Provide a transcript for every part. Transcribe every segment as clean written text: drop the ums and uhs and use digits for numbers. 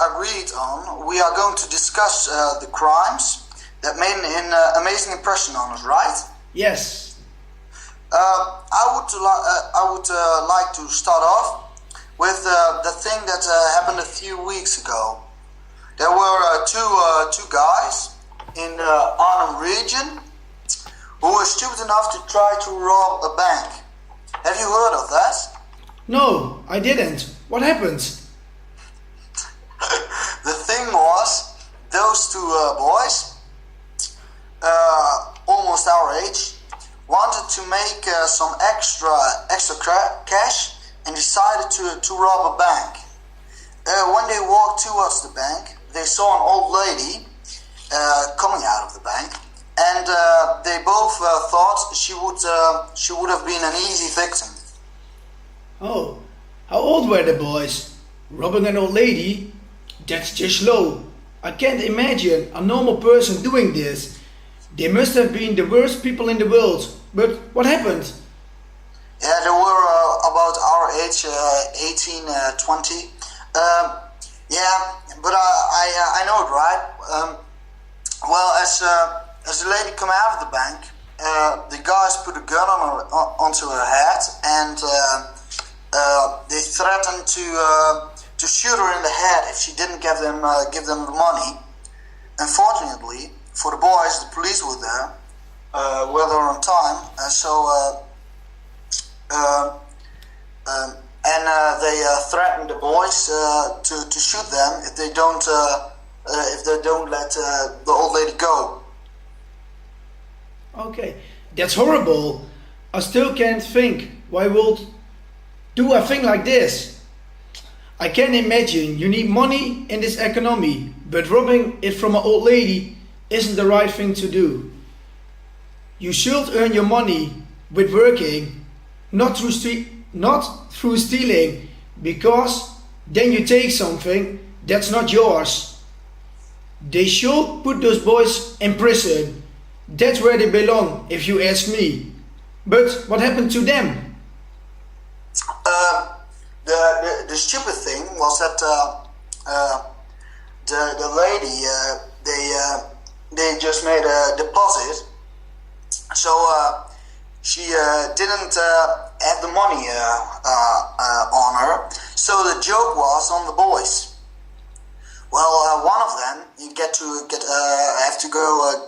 agreed on, we are going to discuss the crimes that made an amazing impression on us, right? Yes. I would like to start off with the thing that happened a few weeks ago. There were two guys in Arnhem region who were stupid enough to try to rob a bank. Have you heard of that? No, I didn't. What happened? The thing was, those two boys, almost our age, wanted to make some extra cash and decided to rob a bank. When they walked towards the bank, they saw an old lady coming out of the bank, and they both thought she would have been an easy victim. Oh, how old were the boys? Robbing an old lady? That's just low. I can't imagine a normal person doing this. They must have been the worst people in the world. But what happened? Yeah, they were about our age, 18, 20. Yeah, but I know it, right? Well, as the lady came out of the bank, the guys put a gun onto her head, and they threatened to shoot her in the head if she didn't give them the money. Unfortunately for the boys, the police were there on time, and they threatened the boys to shoot them if they don't let the old lady go. Okay, that's horrible. I still can't think why would do a thing like this. I can imagine you need money in this economy, but robbing it from an old lady isn't the right thing to do. You should earn your money with working, not through stealing, because then you take something that's not yours. They should put those boys in prison. That's where they belong, if you ask me. But what happened to them? The stupid thing was that the lady they just made a deposit, so she didn't have the money on her. So the joke was on the boys. Well, one of them have to go.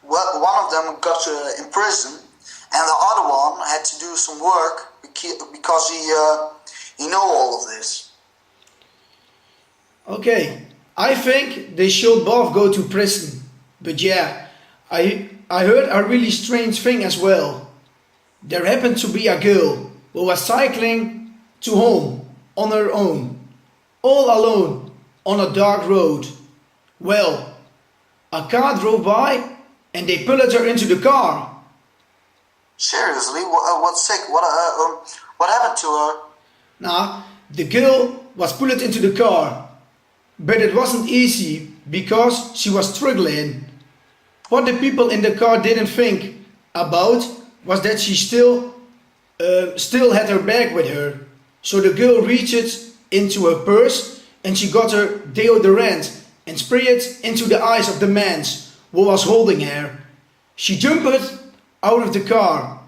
One of them got in prison, and the other one had to do some work because he know all of this. Okay, I think they should both go to prison. But yeah, I heard a really strange thing as well. There happened to be a girl who was cycling to home on her own, all alone on a dark road. Well, a car drove by and they pulled her into the car. Seriously? What's sick? What happened to her? Nah, the girl was pulled into the car, but it wasn't easy because she was struggling. What the people in the car didn't think about was that she still had her bag with her. So the girl reached into her purse and she got her deodorant and sprayed it into the eyes of the man who was holding her. She jumped out of the car,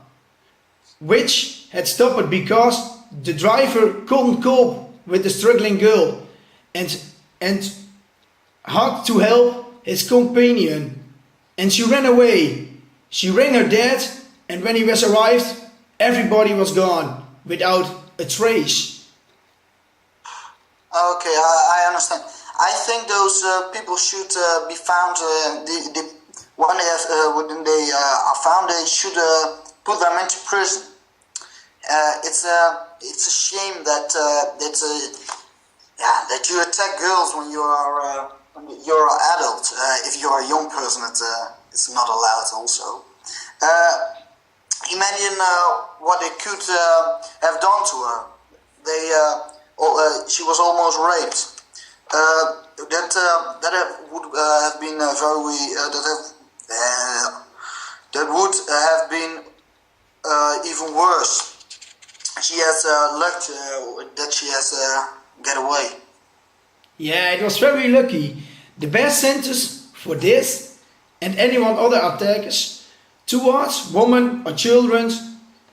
which had stopped because the driver couldn't cope with the struggling girl and had to help his companion, and she ran away. She rang her dad, and when he was arrived, everybody was gone without a trace. Okay, I understand. I think those people should be found. When they are found, they should put them into prison. It's a shame that that you attack girls when you're an adult. If you're a young person, it's not allowed. Also, imagine what they could have done to her. She was almost raped. That would have been that would have been even worse. She has luck that she has get away. Yeah, it was very lucky. The best sentence for this and anyone other attacks towards women or children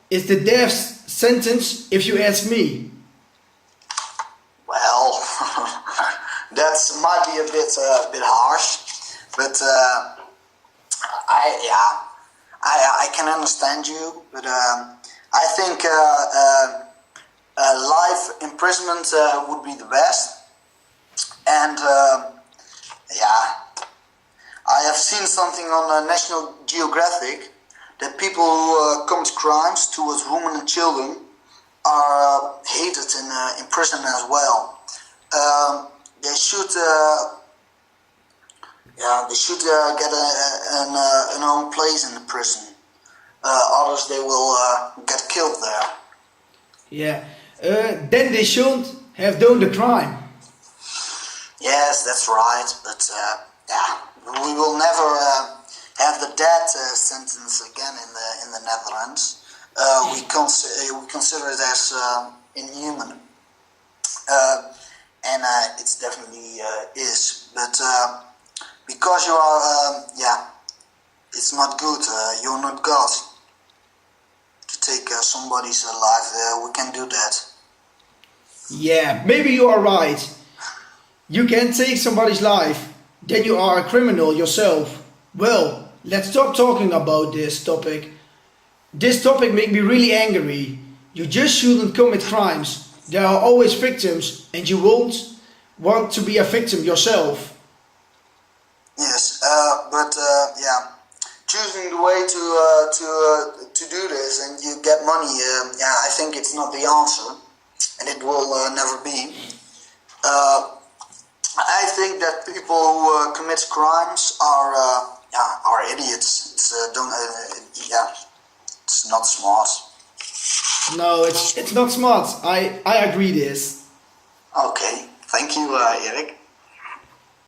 is the death sentence if you ask me. Well, that might be a bit harsh, but I can understand you. But I think life imprisonment would be the best. And yeah, I have seen something on National Geographic that people who commit crimes towards women and children are hated in prison as well. They should get an own place in the prison. Others they will get killed there. Yeah, then they shouldn't have done the crime. Yes, that's right. But yeah, we will never have the death sentence again in the Netherlands. We consider it as inhuman, and it's definitely is. But because you are, it's not good. You're not God to take somebody's life. We can do that. Yeah, maybe you are right. You can take somebody's life, then you are a criminal yourself. Well, let's stop talking about this topic. This topic makes me really angry. You just shouldn't commit crimes. There are always victims, and you won't want to be a victim yourself. Yes, but choosing the way to do this and you get money. I think it's not the answer, and it will never be. I think that people who commit crimes are idiots. It's not smart. No, it's not smart. I agree this. Okay, thank you, Erik.